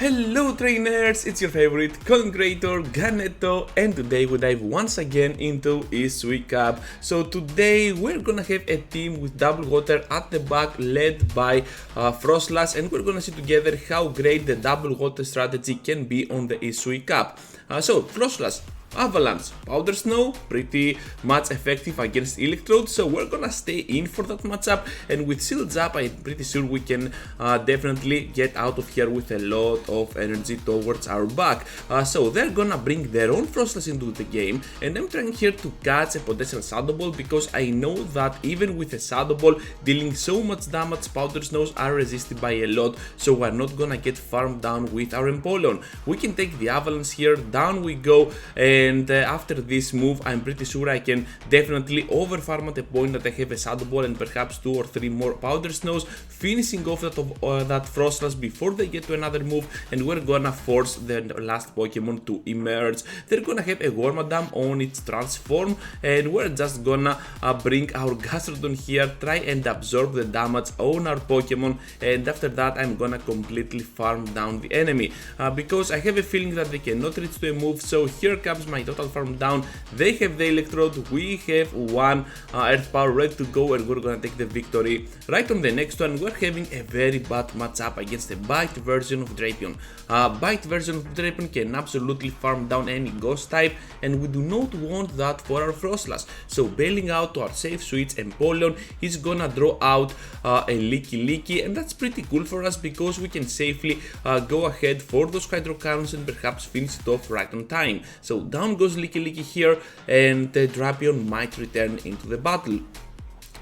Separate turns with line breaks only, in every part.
Hello trainers, it's your favorite content creator Gallade, and today we dive once again into Hisui Cup. So today we're gonna have a team with double water at the back led by Froslass, and we're gonna see together how great the double water strategy can be on the Hisui Cup. So Froslass, Avalanche, Powder Snow, pretty much effective against Electrode, so we're gonna stay in for that matchup, and with shields up I'm pretty sure we can definitely get out of here with a lot of energy towards our back. So they're gonna bring their own Froslass into the game, and I'm trying here to catch a potential Shadow Ball because I know that even with a Shadow Ball dealing so much damage, Powder Snows are resisted by a lot, so we're not gonna get farmed down with our Empoleon. We can take the Avalanche here, down we go, and after this move I'm pretty sure I can definitely overfarm at the point that I have a Shadow Ball and perhaps 2 or 3 more Powder Snows, finishing off that Froslass before they get to another move, and we're gonna force the last Pokemon to emerge. They're gonna have a Wormadam on its transform, and we're just gonna bring our Gastrodon here, try and absorb the damage on our Pokemon, and after that I'm gonna completely farm down the enemy because I have a feeling that they cannot reach to a move. So here comes my total farm down. They have the Electrode, we have one Earth Power ready to go, and we're gonna take the victory. Right on the next one, we're having a very bad matchup against a Bite version of Drapion. Bite version of Drapion can absolutely farm down any Ghost type, and we do not want that for our Froslass. So bailing out to our safe switch, Empoleon is gonna draw out a Leaky, and that's pretty cool for us because we can safely go ahead for those Hydro Cannons and perhaps finish it off right on time. So down goes Leaky here, and Drapion might return into the battle.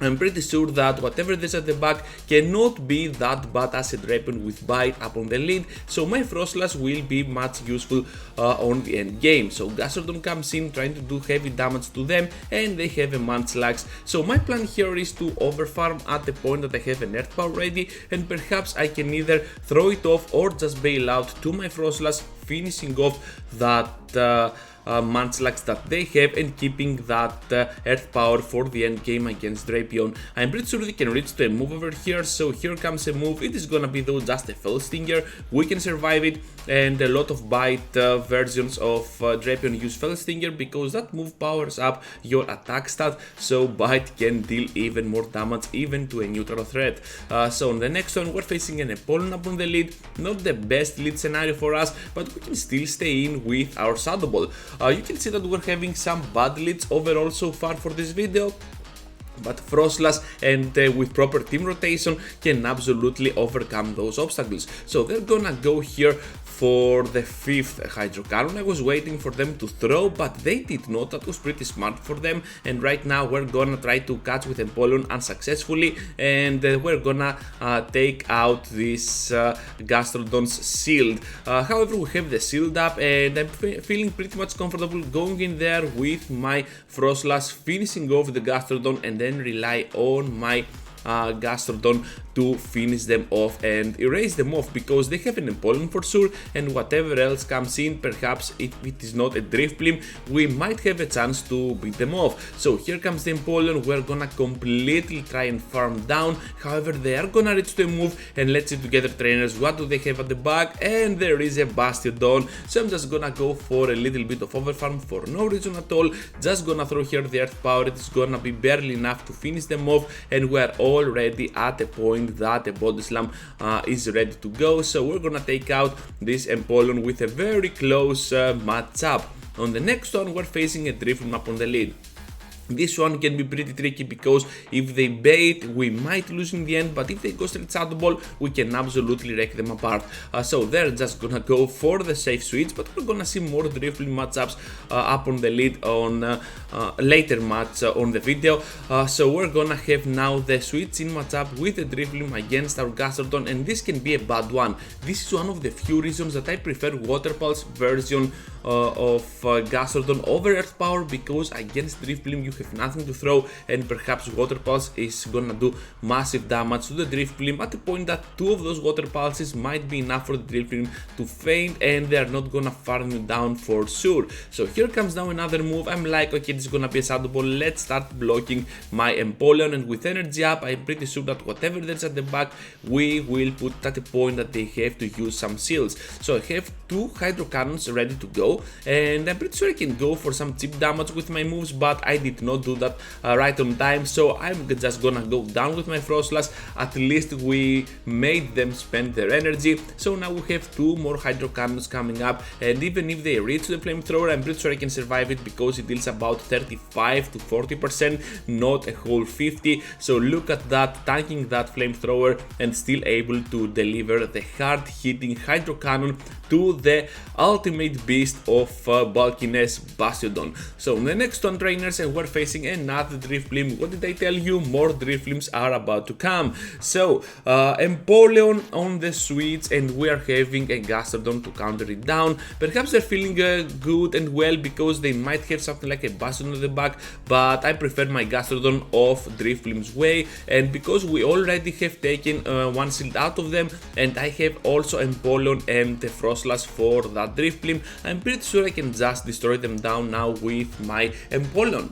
I'm pretty sure that whatever there's at the back cannot be that bad as a Drapion with Bite up on the lead, so my Froslass will be much useful on the end game. So Gastrodon comes in trying to do heavy damage to them, and they have a Munchlax. So my plan here is to overfarm at the point that I have an Earth Power ready, and perhaps I can either throw it off or just bail out to my Froslass, finishing off that Munchlax that they have and keeping that Earth Power for the end game against Drapion. I'm pretty sure they can reach to a move over here, so here comes a move. It is gonna be though just a Fell Stinger. We can survive it, and a lot of Bite versions of Drapion use Fell Stinger because that move powers up your attack stat, so Bite can deal even more damage even to a neutral threat. So on the next one we're facing an Empoleon up on the lead. Not the best lead scenario for us, but we can still stay in with our Shadow Ball. You can see that we're having some bad leads overall so far for this video, but Froslass and with proper team rotation can absolutely overcome those obstacles. So they're gonna go here for the 5th Hydro Cannon. I was waiting for them to throw, but they did not. That was pretty smart for them, and right now we're gonna try to catch with Empoleon unsuccessfully, and we're gonna take out this Gastrodon's shield. However, we have the shield up, and I'm feeling pretty much comfortable going in there with my Froslass, finishing off the Gastrodon, and then rely on my Gastrodon to finish them off and erase them off because they have an Empoleon for sure, and whatever else comes in, perhaps if it is not a Drifblim, we might have a chance to beat them off. So here comes the Empoleon. We're gonna completely try and farm down. However, they are gonna reach to a move, and let's see together trainers, what do they have at the back? And there is a Bastiodon, so I'm just gonna go for a little bit of overfarm for no reason at all. Just gonna throw here the Earth Power. It's gonna be barely enough to finish them off, and we're already at a point that the Body Slam is ready to go. So we're gonna take out this Empoleon with a very close matchup. On the next one we're facing a Drifblim up on the lead. This one can be pretty tricky because if they bait, we might lose in the end, but if they go straight Shadow Ball, we can absolutely wreck them apart. So they're just gonna go for the safe switch, but we're gonna see more Drifblim matchups up on the lead on later match on the video. So we're gonna have now the switch in matchup with the Drifblim against our Gastrodon, and this can be a bad one. This is one of the few reasons that I prefer Water Pulse version of Gastrodon over Earth Power, because against Drifblim you have nothing to throw, and perhaps Water Pulse is gonna do massive damage to the Drifblim at the point that 2 of those Water Pulses might be enough for the Drifblim to faint, and they are not gonna farm you down for sure. So here comes now another move. I'm like, okay, this is gonna be a Shadow Ball, let's start blocking my Empoleon, and with energy up, I'm pretty sure that whatever there's at the back, we will put at the point that they have to use some shields. So I have 2 Hydro Cannons ready to go, and I'm pretty sure I can go for some cheap damage with my moves, but I did not do that right on time, so I'm just gonna go down with my Froslass. At least we made them spend their energy, so now we have 2 more Hydro Cannons coming up, and even if they reach the Flamethrower, I'm pretty sure I can survive it because it deals about 35 to 40%, not a whole 50, so look at that, tanking that Flamethrower and still able to deliver the hard hitting Hydro Cannon to the ultimate beast of bulkiness, Bastiodon. So the next one, trainers, and we're facing another Drifblim. What did I tell you? More Drifblims are about to come. So Empoleon on the switch, and we are having a Gastrodon to counter it down. Perhaps they're feeling good and well because they might have something like a Bastiodon at the back, but I prefer my Gastrodon off Drifblim's way, and because we already have taken 1 shield out of them, and I have also Empoleon and the Froslass for that Drifblim, I'm pretty sure I can just destroy them down now with my Empoleon.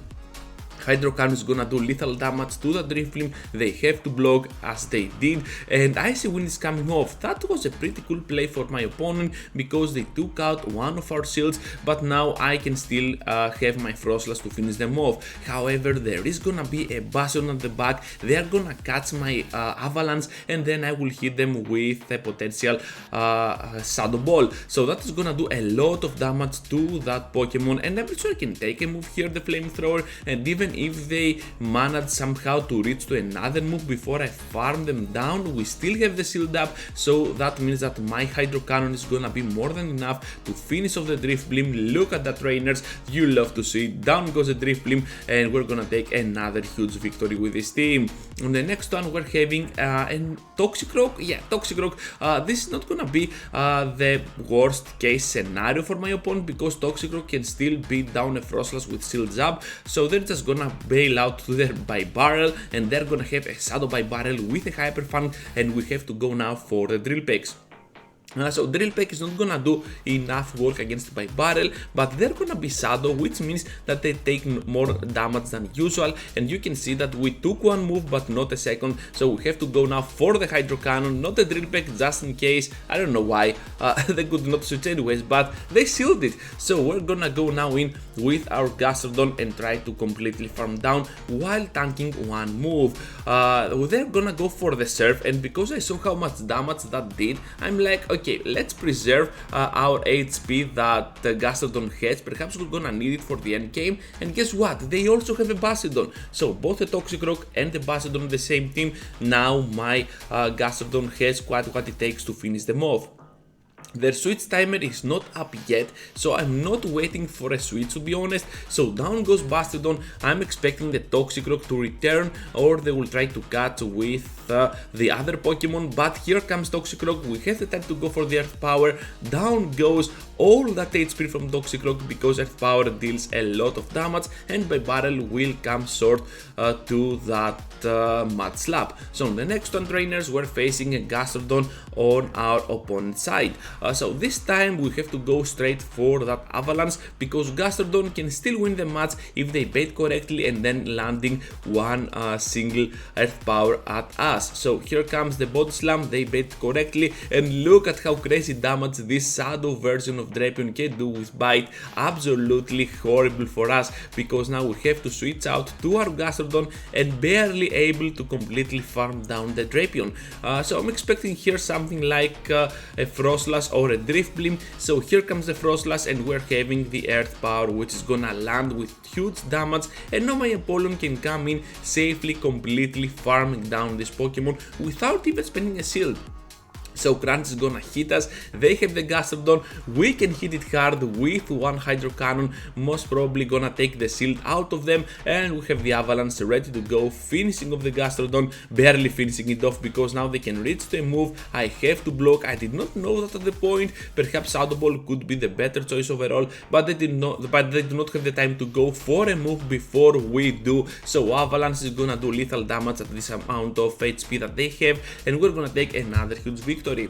Hydro Cannon is gonna do lethal damage to the Drifblim, they have to block as they did, and Icy Wind is coming off. That was a pretty cool play for my opponent because they took out one of our shields, but now I can still have my Froslass to finish them off. However, there is gonna be a Bastiodon at the back, they are gonna catch my Avalanche, and then I will hit them with a potential Shadow Ball. So that is gonna do a lot of damage to that Pokemon, and I'm pretty sure I can take a move here, the Flamethrower, and even if they manage somehow to reach to another move before I farm them down, we still have the shield up, so that means that my Hydro Cannon is gonna be more than enough to finish off the Drifblim. Look at that, trainers, you love to see it. Down goes the Drifblim, and we're gonna take another huge victory with this team. On the next one, we're having a Toxicroak. Yeah, Toxicroak. This is not gonna be the worst case scenario for my opponent because Toxicroak can still beat down a Froslass with shields up, so they're just gonna bail out to their Barrel, and they're gonna have a Shadow Barrel with a Hyper Fang, and we have to go now for the Drill Pegs. So Drill Peck is not gonna do enough work against by Barrel, but they're gonna be Shadow, which means that they take more damage than usual, and you can see that we took one move but not a second, so we have to go now for the Hydro Cannon, not the Drill Peck, just in case. I don't know why, they could not switch anyways, but they sealed it, so we're gonna go now in with our Gastrodon and try to completely farm down while tanking one move. They're gonna go for the Surf, and because I saw how much damage that did, I'm like, okay, let's preserve our HP that Gastrodon has. Perhaps we're gonna need it for the end game. And guess what? They also have a Bastiodon. So both the Toxicroak and the Bastiodon on the same team. Now my Gastrodon has quite what it takes to finish them off. Their switch timer is not up yet, so I'm not waiting for a switch, to be honest. So down goes Bastiodon. I'm expecting the Toxicroak to return, or they will try to catch with the other Pokemon, but here comes Toxicroak. We have the time to go for the Earth Power. Down goes all that HP from Toxicroak because Earth Power deals a lot of damage, and by Barrel will come short to that Mud Slap. So on the next one, trainers, we're facing a Gastrodon on our opponent's side. So this time we have to go straight for that Avalanche because Gastrodon can still win the match if they bait correctly and then landing one single Earth Power at us. So here comes the Body Slam, they bait correctly, and look at how crazy damage this Shadow version of Drapion can do with Bite. Absolutely horrible for us because now we have to switch out to our Gastrodon and barely able to completely farm down the Drapion. So I'm expecting here something like a Froslass or a Drifblim. So here comes the Froslass, and we're having the Earth Power, which is gonna land with huge damage, and now my Empoleon can come in safely, completely farming down this Pokemon without even spending a shield. So Crunch is gonna hit us. They have the Gastrodon. We can hit it hard with one Hydro Cannon. Most probably gonna take the shield out of them. And we have the Avalanche ready to go. Finishing off the Gastrodon. Barely finishing it off because now they can reach to a move. I have to block. I did not know that at the point. Perhaps Shadow Ball could be the better choice overall. But they do not have the time to go for a move before we do. So Avalanche is gonna do lethal damage at this amount of HP that they have. And we're gonna take another huge victory.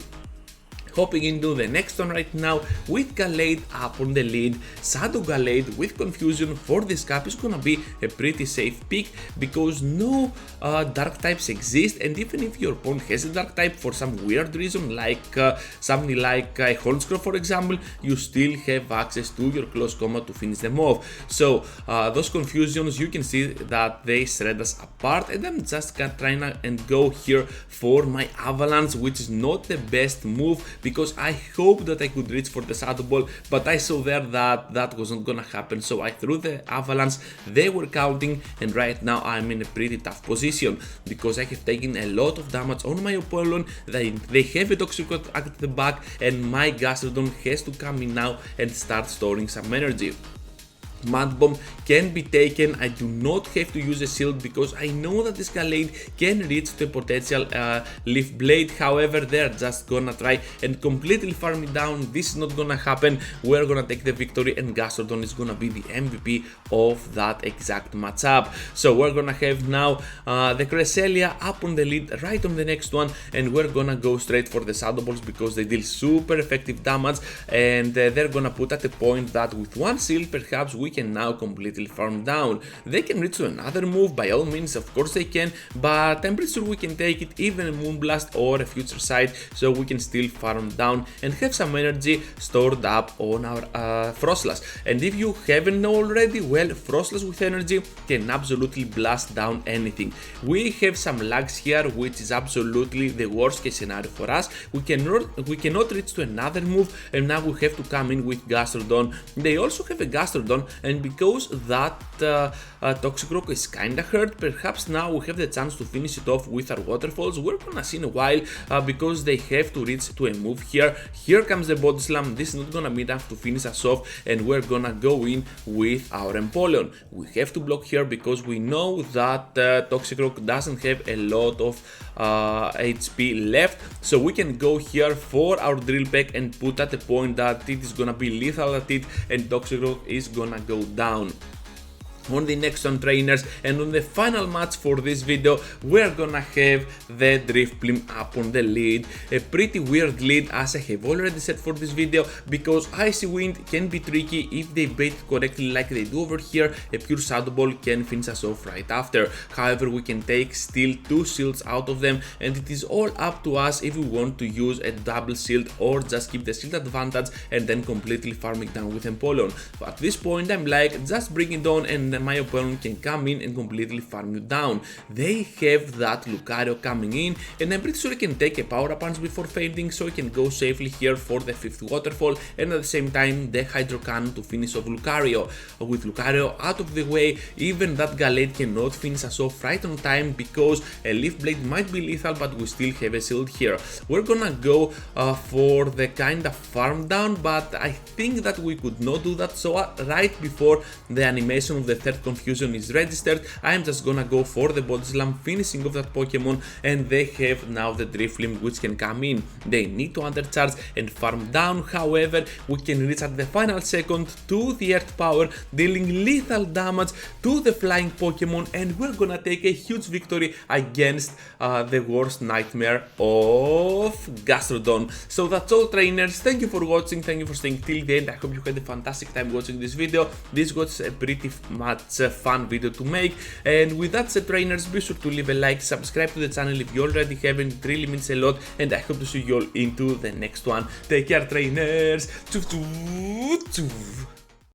Hopping into the next one right now with Gallade up on the lead. Shadow Gallade with Confusion for this cap is gonna be a pretty safe pick because no dark types exist, and even if your opponent has a dark type for some weird reason, like something like a Hornscrow for example, you still have access to your close combat to finish them off. So those Confusions, you can see that they shred us apart, and I'm just trying to go here for my Avalanche, which is not the best move because I hope that I could reach for the Shadow Ball, but I saw there that that wasn't gonna happen, so I threw the Avalanche. They were counting, and right now I'm in a pretty tough position because I have taken a lot of damage on my Empoleon. They have a Toxicroak at the back, and my Gastrodon has to come in now and start storing some energy. Mud Bomb can be taken. I do not have to use a shield because I know that this Gallade can reach the potential Leaf Blade. However, they're just gonna try and completely farm it down. This is not gonna happen. We're gonna take the victory, and Gastrodon is gonna be the MVP of that exact matchup. So we're gonna have now the Cresselia up on the lead, right on the next one, and we're gonna go straight for the Shadow Balls because they deal super effective damage, and they're gonna put at a point that with one shield perhaps we can now completely farm down. They can reach to another move, by all means, of course they can, but I'm pretty sure we can take it, even a Moonblast or a Future Sight, so we can still farm down and have some energy stored up on our Froslass. And if you haven't already, well, Froslass with energy can absolutely blast down anything. We have some lags here, which is absolutely the worst case scenario for us. We cannot reach to another move, and now we have to come in with Gastrodon. They also have a Gastrodon, and because that Toxicroak is kinda hurt, perhaps now we have the chance to finish it off with our Waterfalls. We're gonna see in a while because they have to reach to a move here. Here comes the Body Slam. This is not gonna be enough to finish us off, and we're gonna go in with our Empoleon. We have to block here because we know that Toxicroak doesn't have a lot of HP left, so we can go here for our Drill Peck and put at the point that it is gonna be lethal at it, and Toxicroak is gonna go down. On the next one, trainers, and on the final match for this video, we're gonna have the Drifblim up on the lead. A pretty weird lead, as I have already said for this video, because Icy Wind can be tricky if they bait correctly like they do over here. A pure Shadow Ball can finish us off right after. However, we can take still 2 shields out of them, and it is all up to us if we want to use a double shield or just keep the shield advantage and then completely farm it down with Empoleon. But at this point, I'm like, just bring it on, and my opponent can come in and completely farm you down. They have that Lucario coming in, and I'm pretty sure he can take a Power Punch before fainting, so he can go safely here for the 5th Waterfall, and at the same time the Hydro Cannon to finish off Lucario. With Lucario out of the way, even that Gallade cannot finish us off right on time because a Leaf Blade might be lethal, but we still have a shield here. We're gonna go for the kind of farm down, but I think that we could not do that, so right before the animation of the 3rd Confusion is registered, I'm just gonna go for the Body Slam, finishing off that Pokemon, and they have now the Drifblim which can come in. They need to undercharge and farm down. However, we can reach at the final second to the Earth Power, dealing lethal damage to the flying Pokemon, and we're gonna take a huge victory against the worst nightmare of Gastrodon. So that's all, trainers. Thank you for watching, thank you for staying till the end. I hope you had a fantastic time watching this video. This was a pretty much fun video to make, and with that said, trainers, be sure to leave a like, subscribe to the channel if you already haven't. It really means a lot, and I hope to see you all into the next one. Take care, trainers. Choo choo choo.